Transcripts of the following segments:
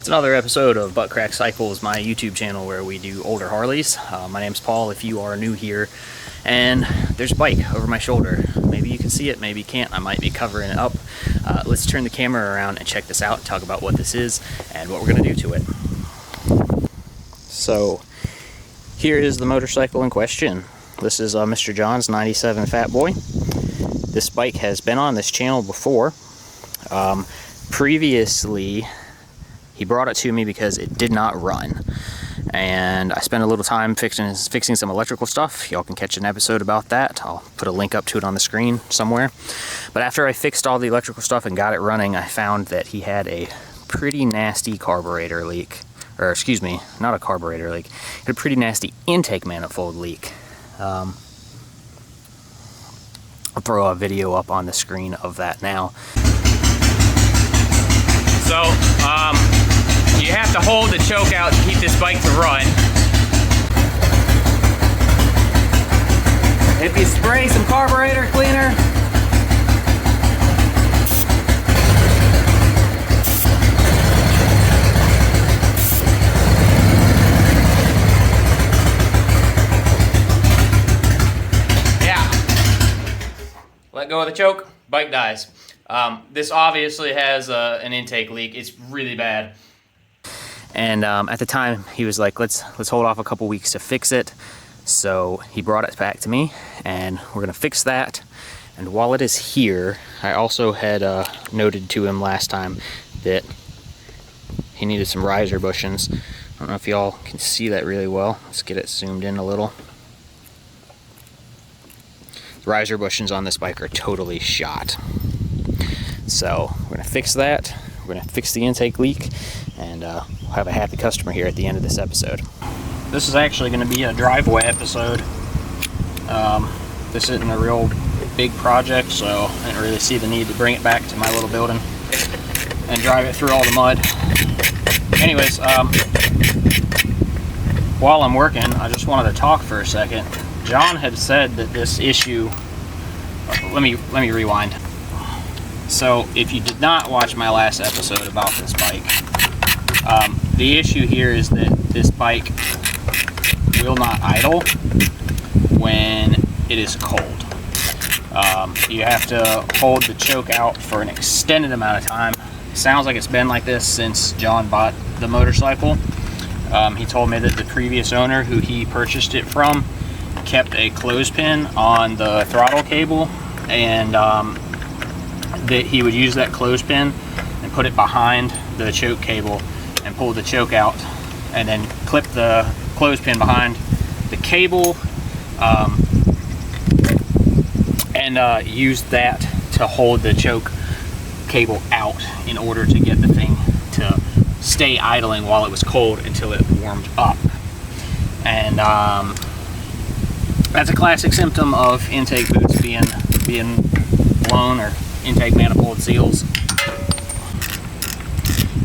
It's another episode of Butt Crack Cycles, my YouTube channel where we do older Harleys. My name's Paul if you are new here, and there's a bike over my shoulder. Maybe you can see it, maybe you can't. I might be covering it up. Let's turn the camera around and check this out and talk about what this is and what we're going to do to it. So here is the motorcycle in question. This is Mr. John's 97 Fat Boy. This bike has been on this channel before. Previously, he brought it to me because it did not run, and I spent a little time fixing some electrical stuff. Y'all can catch an episode about that. I'll put a link up to it on the screen somewhere. But after I fixed all the electrical stuff and got it running, I found that he had a pretty nasty carburetor leak. Or excuse me, not a carburetor leak. He had a pretty nasty intake manifold leak. I'll throw a video up on the screen of that now. So, you have to hold the choke out to keep this bike to run. If you spray some carburetor cleaner, let go of the choke, bike dies. This obviously has an intake leak. It's really bad. And at the time, he was like, let's hold off a couple weeks to fix it. So he brought it back to me, and we're gonna fix that. And while it is here, I also had noted to him last time that he needed some riser bushings. I don't know if y'all can see that really well. Let's get it zoomed in a little. The riser bushings on this bike are totally shot. So we're gonna fix that. We're gonna fix the intake leak, and we'll have a happy customer here at the end of this episode. This is actually gonna be a driveway episode. This isn't a real big project, so I didn't really see the need to bring it back to my little building and drive it through all the mud. Anyways, while I'm working, I just wanted to talk for a second. John had said that this issue, let me rewind. So if you did not watch my last episode about this bike, the issue here is that this bike will not idle when it is cold. You have to hold the choke out for an extended amount of time. It sounds like it's been like this since John bought the motorcycle. He told me that the previous owner who he purchased it from kept a clothespin on the throttle cable, and that he would use that clothespin and put it behind the choke cable and pull the choke out, and then clip the clothespin behind the cable, and use that to hold the choke cable out in order to get the thing to stay idling while it was cold until it warmed up. And that's a classic symptom of intake boots being blown, or intake manifold seals.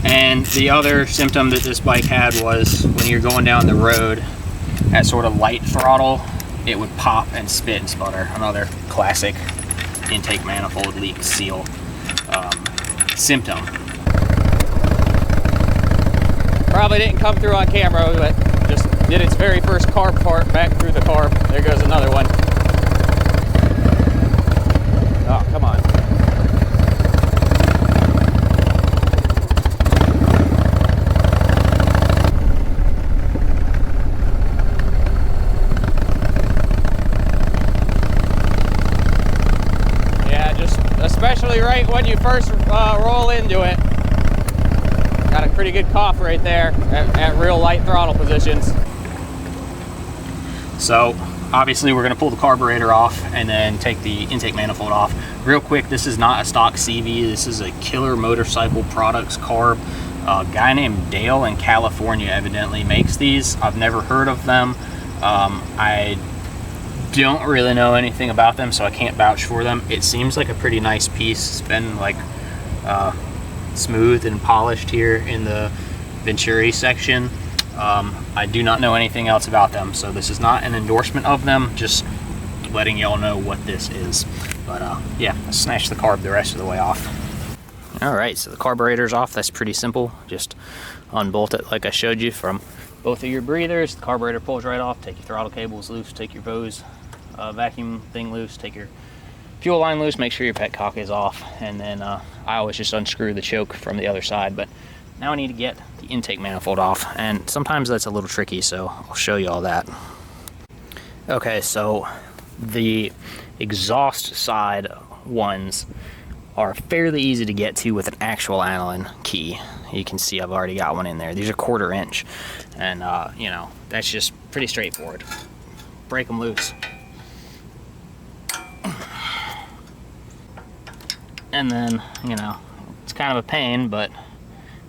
And the other symptom that this bike had was when you're going down the road at sort of light throttle, it would pop and spit and sputter. Another classic intake manifold leak seal symptom. Probably didn't come through on camera, but just did its very first carb part back through the carb. There goes another one. Oh, come on. Yeah, just especially right when you first roll into it. Got a pretty good cough right there at real light throttle positions. So obviously we're gonna pull the carburetor off and then take the intake manifold off. Real quick, this is not a stock CV. This is a Killer Motorcycle Products carb. A guy named Dale in California evidently makes these. I've never heard of them. I don't really know anything about them, so I can't vouch for them. It seems like a pretty nice piece. It's been like smooth and polished here in the Venturi section. I do not know anything else about them, so this is not an endorsement of them, just letting y'all know what this is. But yeah, let's snatch the carb the rest of the way off. Alright, so the carburetor's off. That's pretty simple. Just unbolt it like I showed you from both of your breathers. The carburetor pulls right off. Take your throttle cables loose, take your hose vacuum thing loose, take your fuel line loose, make sure your petcock is off, and then I always just unscrew the choke from the other side. But now I need to get the intake manifold off, and sometimes that's a little tricky, so I'll show you all that. Okay, so the exhaust side ones are fairly easy to get to with an actual Allen key. You can see I've already got one in there. These are 1/4 inch, and you know, that's just pretty straightforward. Break them loose. And then, you know, it's kind of a pain, but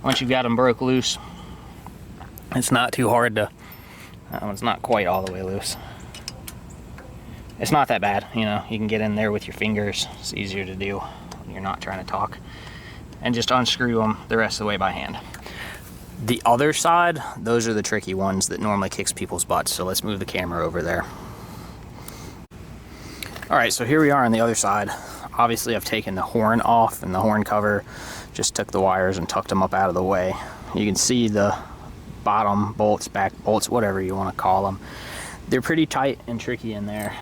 once you've got them broke loose, it's not too hard to, it's not quite all the way loose. It's not that bad, you know, you can get in there with your fingers. It's easier to do when you're not trying to talk. And just unscrew them the rest of the way by hand. The other side, those are the tricky ones that normally kicks people's butts, so let's move the camera over there. Alright, so here we are on the other side. Obviously I've taken the horn off and the horn cover, just took the wires and tucked them up out of the way. You can see the bottom bolts, back bolts, whatever you want to call them. They're pretty tight and tricky in there.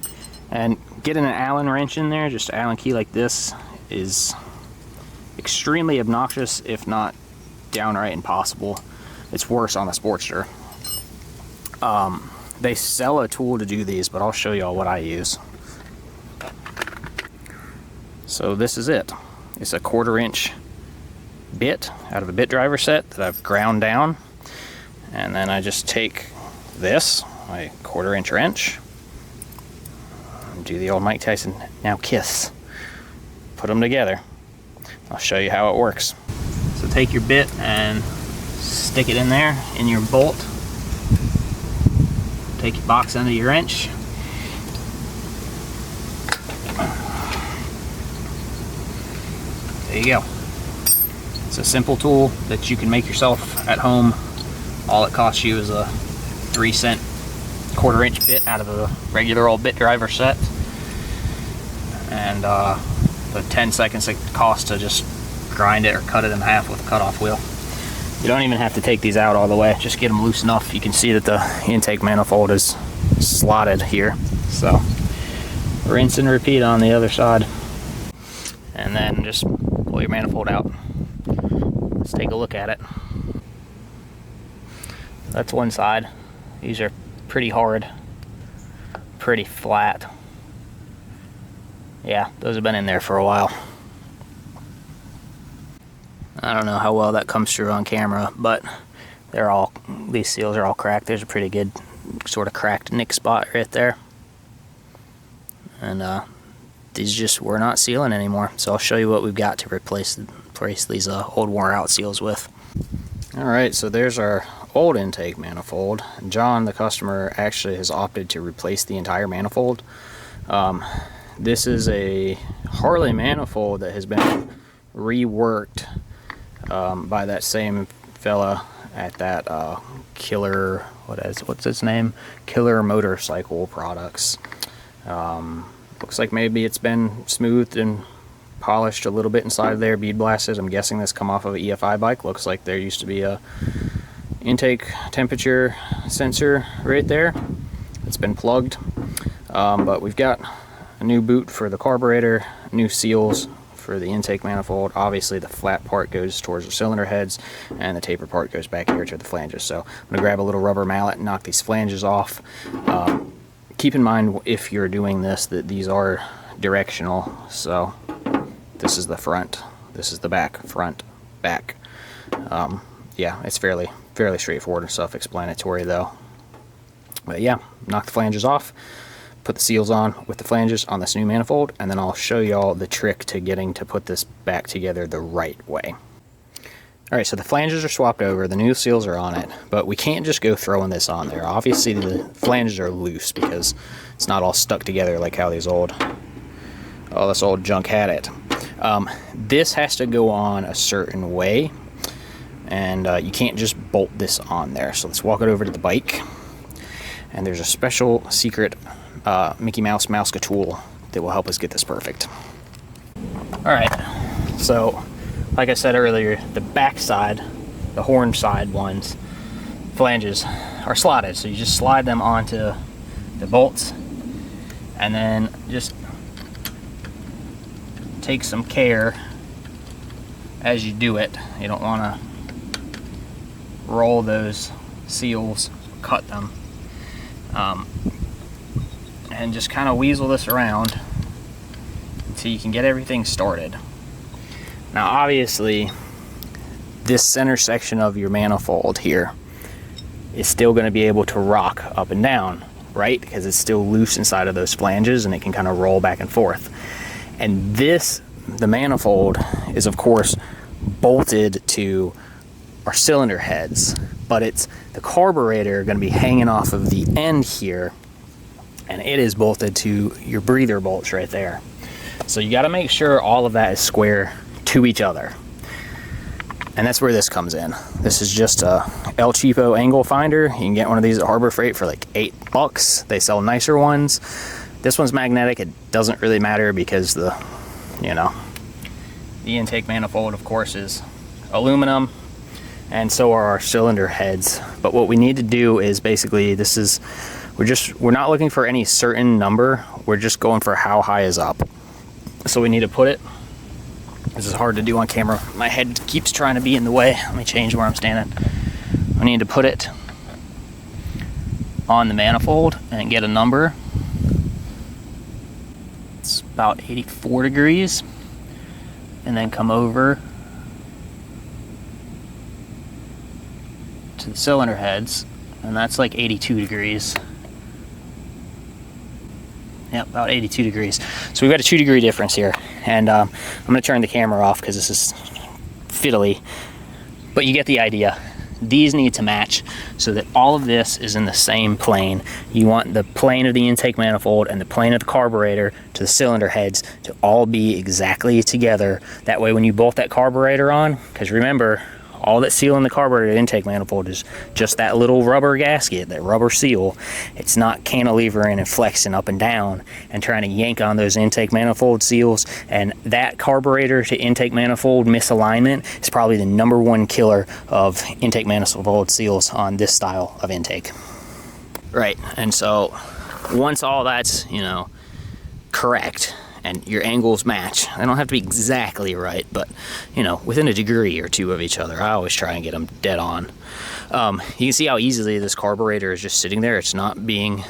And getting an Allen wrench in there, just an Allen key like this, is extremely obnoxious, if not downright impossible. It's worse on the Sportster. They sell a tool to do these, but I'll show y'all what I use. So this is it. It's a 1/4 inch bit out of a bit driver set that I've ground down, and then I just take this, my 1/4 inch wrench, and do the old Mike Tyson now kiss. Put them together. I'll show you how it works. So take your bit and stick it in there in your bolt. Take your box under your wrench. There you go. It's a simple tool that you can make yourself at home. All it costs you is a 3-cent 1/4 inch bit out of a regular old bit driver set, and the 10 seconds it costs to just grind it or cut it in half with a cutoff wheel. You don't even have to take these out all the way, just get them loose enough. You can see that the intake manifold is slotted here, so rinse and repeat on the other side, and then just pull your manifold out. Let's take a look at it. That's one side. These are pretty hard, pretty flat. Yeah, those have been in there for a while. I don't know how well that comes through on camera, but these seals are all cracked. There's a pretty good sort of cracked nick spot right there. And these just were not sealing anymore. So I'll show you what we've got to replace these old worn out seals with. Alright, so there's our old intake manifold. John, the customer, actually has opted to replace the entire manifold. This is a Harley manifold that has been reworked by that same fella at that what's its name? Killer Motorcycle Products. Looks like maybe it's been smoothed and polished a little bit inside there, bead blasted. I'm guessing this come off of an EFI bike. Looks like there used to be a intake temperature sensor right there. It's been plugged, but we've got a new boot for the carburetor, new seals for the intake manifold. Obviously the flat part goes towards the cylinder heads and the taper part goes back here to the flanges. So I'm going to grab a little rubber mallet and knock these flanges off. Keep in mind, if you're doing this, that these are directional. So this is the front, this is the back, front, back. Yeah, it's fairly straightforward and self-explanatory though. But yeah, knock the flanges off, put the seals on with the flanges on this new manifold, and then I'll show y'all the trick to getting to put this back together the right way. Alright, so the flanges are swapped over, the new seals are on it, but we can't just go throwing this on there. Obviously the flanges are loose because it's not all stuck together like how this old junk had it. This has to go on a certain way, and you can't just bolt this on there. So let's walk it over to the bike, and there's a special secret Mickey Mouse Mouska tool that will help us get this perfect. Alright, so like I said earlier, the back side the horn side ones, flanges are slotted. So you just slide them onto the bolts, and then just take some care as you do it. You don't want to roll those seals, cut them, and just kind of weasel this around until you can get everything started. Now obviously this center section of your manifold here is still going to be able to rock up and down, right? Because it's still loose inside of those flanges and it can kind of roll back and forth. And this, the manifold, is of course bolted to our cylinder heads, but it's the carburetor going to be hanging off of the end here, and it is bolted to your breather bolts right there. So you got to make sure all of that is square to each other. And that's where this comes in. This is just a El Cheapo angle finder. You can get one of these at Harbor Freight for like $8. They sell nicer ones. This one's magnetic. It doesn't really matter because the intake manifold, of course, is aluminum, and so are our cylinder heads. But what we need to do is basically, we're not looking for any certain number. We're just going for how high is up. So we need to put it, this is hard to do on camera. My head keeps trying to be in the way. Let me change where I'm standing. I need to put it on the manifold and get a number. It's about 84 degrees. And then come over to the cylinder heads, and that's like 82 degrees. Yep, about 82 degrees. So we've got a 2-degree difference here. And I'm going to turn the camera off because this is fiddly. But you get the idea. These need to match so that all of this is in the same plane. You want the plane of the intake manifold and the plane of the carburetor to the cylinder heads to all be exactly together. That way when you bolt that carburetor on, because remember, all that's sealing the carburetor intake manifold is just that little rubber gasket, that rubber seal. It's not cantilevering and flexing up and down and trying to yank on those intake manifold seals. And that carburetor to intake manifold misalignment is probably the #1 killer of intake manifold seals on this style of intake. Right, and so once all that's, correct, and your angles match. They don't have to be exactly right, but within a degree or two of each other. I always try and get them dead on. You can see how easily this carburetor is just sitting there. It's not being,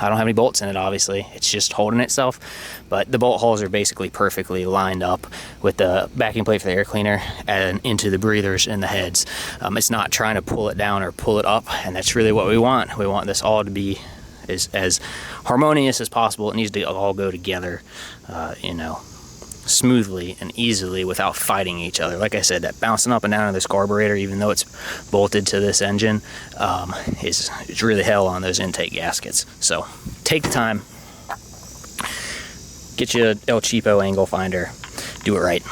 I don't have any bolts in it, obviously. It's just holding itself, but the bolt holes are basically perfectly lined up with the backing plate for the air cleaner and into the breathers in the heads. It's not trying to pull it down or pull it up, and that's really what we want. We want this all to be as harmonious as possible. It needs to all go together, smoothly and easily without fighting each other. Like I said, that bouncing up and down of this carburetor, even though it's bolted to this engine, is really hell on those intake gaskets. So take the time, get you an El Cheapo angle finder, do it right.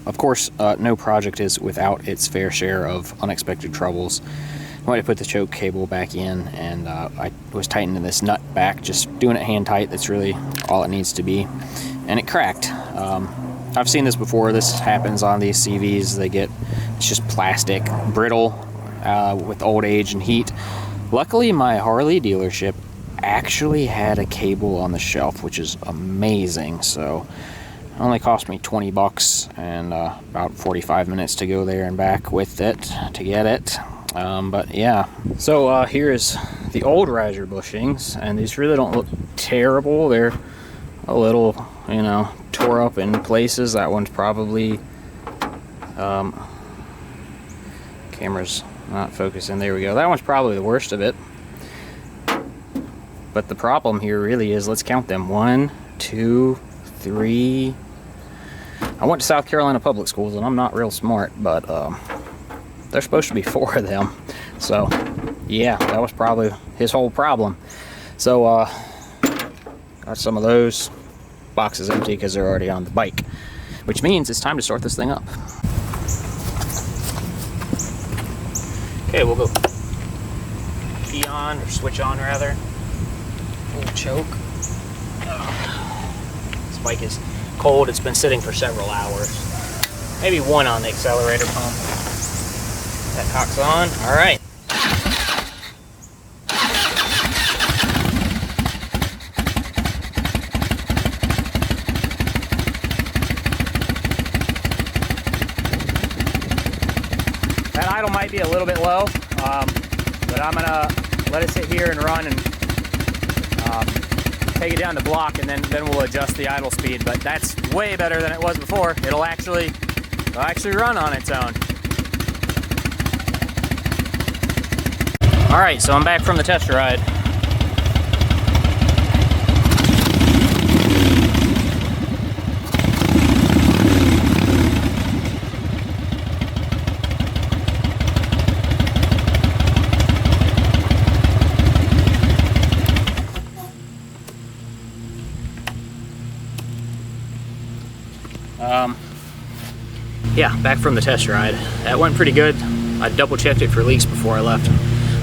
Of course, no project is without its fair share of unexpected troubles. I went to put the choke cable back in, and I was tightening this nut back, just doing it hand tight. That's really all it needs to be, and it cracked. I've seen this before. This happens on these CVs. It's just plastic, brittle, with old age and heat. Luckily, my Harley dealership actually had a cable on the shelf, which is amazing. So it only cost me $20 and about 45 minutes to go there and back with it to get it. But yeah, so here is the old riser bushings, and these really don't look terrible. They're a little, tore up in places. That one's probably, camera's not focusing. There we go. That one's probably the worst of it. But the problem here really is, let's count them. 1, 2, 3. I went to South Carolina public schools, and I'm not real smart, but there's supposed to be 4 of them. So yeah, that was probably his whole problem. So got some of those. Box is empty because they're already on the bike, which means it's time to start this thing up. Okay, we'll go key on, or switch on rather. Full choke. This bike is cold. It's been sitting for several hours. Maybe 1 on the accelerator pump. That cock's on. All right. That idle might be a little bit low, but I'm gonna let it sit here and run and take it down the block, and then we'll adjust the idle speed. But that's way better than it was before. It'll actually run on its own. All right, so I'm back from the test ride. Yeah, back from the test ride. That went pretty good. I double checked it for leaks before I left,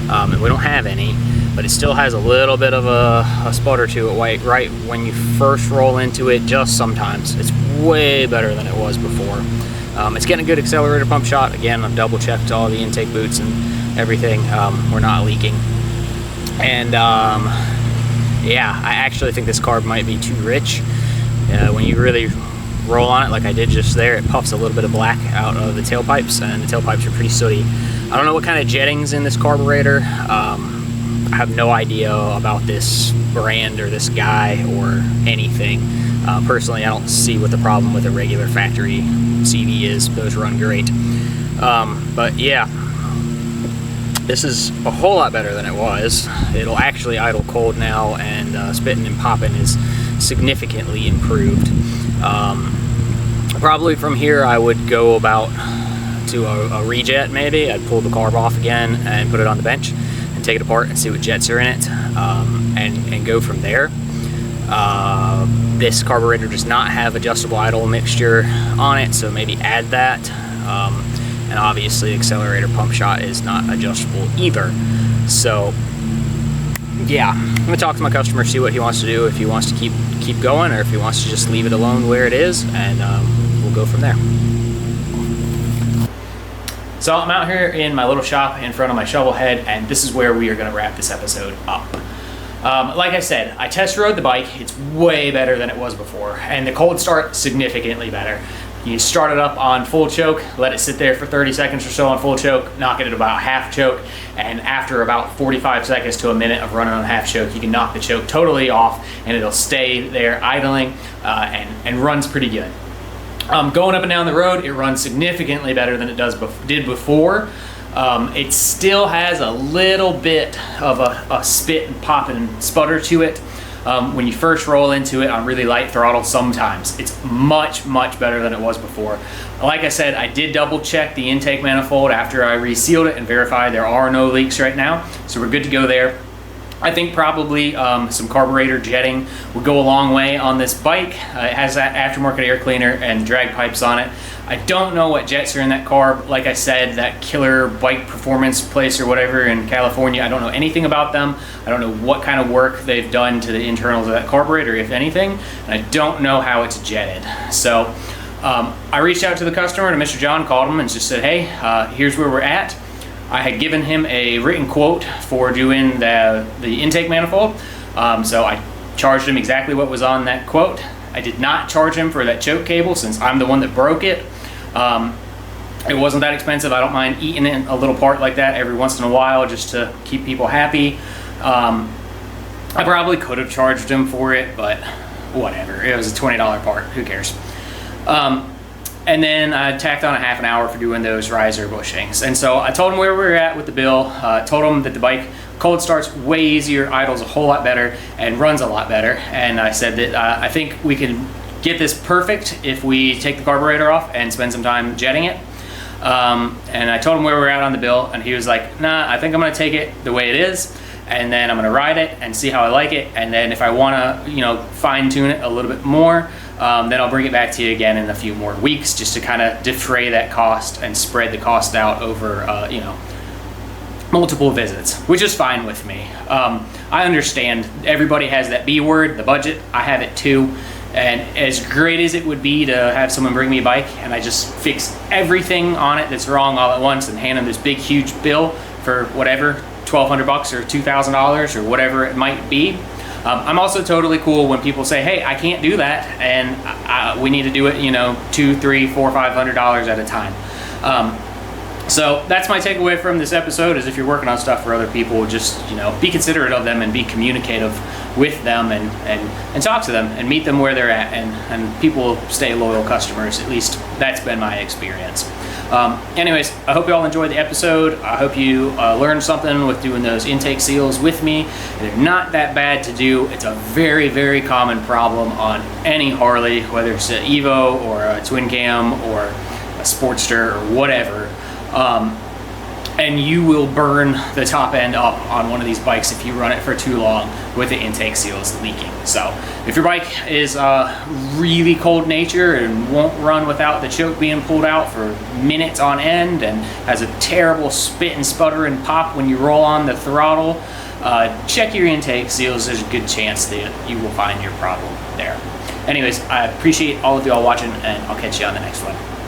and we don't have any, but it still has a little bit of a sputter to it right when you first roll into it, just sometimes. It's way better than it was before. It's getting a good accelerator pump shot. Again, I've double checked all the intake boots and everything. We're not leaking. And yeah, I actually think this carb might be too rich. When you really roll on it like I did just there, it puffs a little bit of black out of the tailpipes, and the tailpipes are pretty sooty. I don't know what kind of jetting's in this carburetor. I have no idea about this brand or this guy or anything. Personally, I don't see what the problem with a regular factory CV is. Those run great. But yeah, this is a whole lot better than it was. It'll actually idle cold now, and spitting and popping is significantly improved. Probably from here I would go about to a rejet maybe. I'd pull the carb off again and put it on the bench and take it apart and see what jets are in it, and go from there. This carburetor does not have adjustable idle mixture on it, so maybe add that. And obviously the accelerator pump shot is not adjustable either. So yeah, I'm gonna talk to my customer, see what he wants to do, if he wants to keep going or if he wants to just leave it alone where it is, and we'll go from there. So I'm out here in my little shop in front of my shovel head, and this is where we are gonna wrap this episode up. Like I said, I test rode the bike. It's way better than it was before, and the cold start significantly better. You start it up on full choke, let it sit there for 30 seconds or so on full choke, knock it at about half choke, and after about 45 seconds to a minute of running on half choke, you can knock the choke totally off, and it'll stay there idling, and runs pretty good. Going up and down the road, it runs significantly better than it did before. It still has a little bit of a spit and pop and sputter to it. When you first roll into it on really light throttle, sometimes it's much better than it was before. Like I said, I did double check the intake manifold after I resealed it and verified there are no leaks right now, so we're good to go there. I think probably some carburetor jetting would go a long way on this bike. It has that aftermarket air cleaner and drag pipes on it. I don't know what jets are in that carb. Like I said, that killer bike performance place or whatever in California, I don't know anything about them. I don't know what kind of work they've done to the internals of that carburetor, if anything, and I don't know how it's jetted. So I reached out to the customer, to Mr. John, called him and just said, hey, here's where we're at. I had given him a written quote for doing the intake manifold, so I charged him exactly what was on that quote. I did not charge him for that choke cable since I'm the one that broke it. It wasn't that expensive. I don't mind eating in a little part like that every once in a while just to keep people happy. I probably could have charged him for it, but whatever. It was a $20 part. Who cares? And then I tacked on a half an hour for doing those riser bushings. And so I told him where we were at with the bill. Told him that the bike cold starts way easier, idles a whole lot better, and runs a lot better. And I said that I think we can get this perfect if we take the carburetor off and spend some time jetting it. And I told him where we were at on the bill, and he was like, nah, I think I'm gonna take it the way it is, and then I'm gonna ride it and see how I like it, and then if I wanna, fine tune it a little bit more, then I'll bring it back to you again in a few more weeks just to kind of defray that cost and spread the cost out over, multiple visits, which is fine with me. I understand everybody has that B word, the budget. I have it too. And as great as it would be to have someone bring me a bike and I just fix everything on it that's wrong all at once and hand them this big, huge bill for whatever, $1,200 or $2,000 or whatever it might be. I'm also totally cool when people say, hey, I can't do that, and we need to do it, you know, $200, $300, $400, $500 at a time. So that's my takeaway from this episode, is if you're working on stuff for other people, just, you know, be considerate of them and be communicative with them and talk to them and meet them where they're at, and people will stay loyal customers. At least that's been my experience. Anyways, I hope you all enjoyed the episode. I hope you learned something with doing those intake seals with me. They're not that bad to do. It's a very, very common problem on any Harley, whether it's an EVO or a twin cam or a Sportster or whatever. And you will burn the top end up on one of these bikes if you run it for too long with the intake seals leaking. So if your bike is really cold nature and won't run without the choke being pulled out for minutes on end and has a terrible spit and sputter and pop when you roll on the throttle, check your intake seals. There's a good chance that you will find your problem there. Anyways, I appreciate all of y'all watching, and I'll catch you on the next one.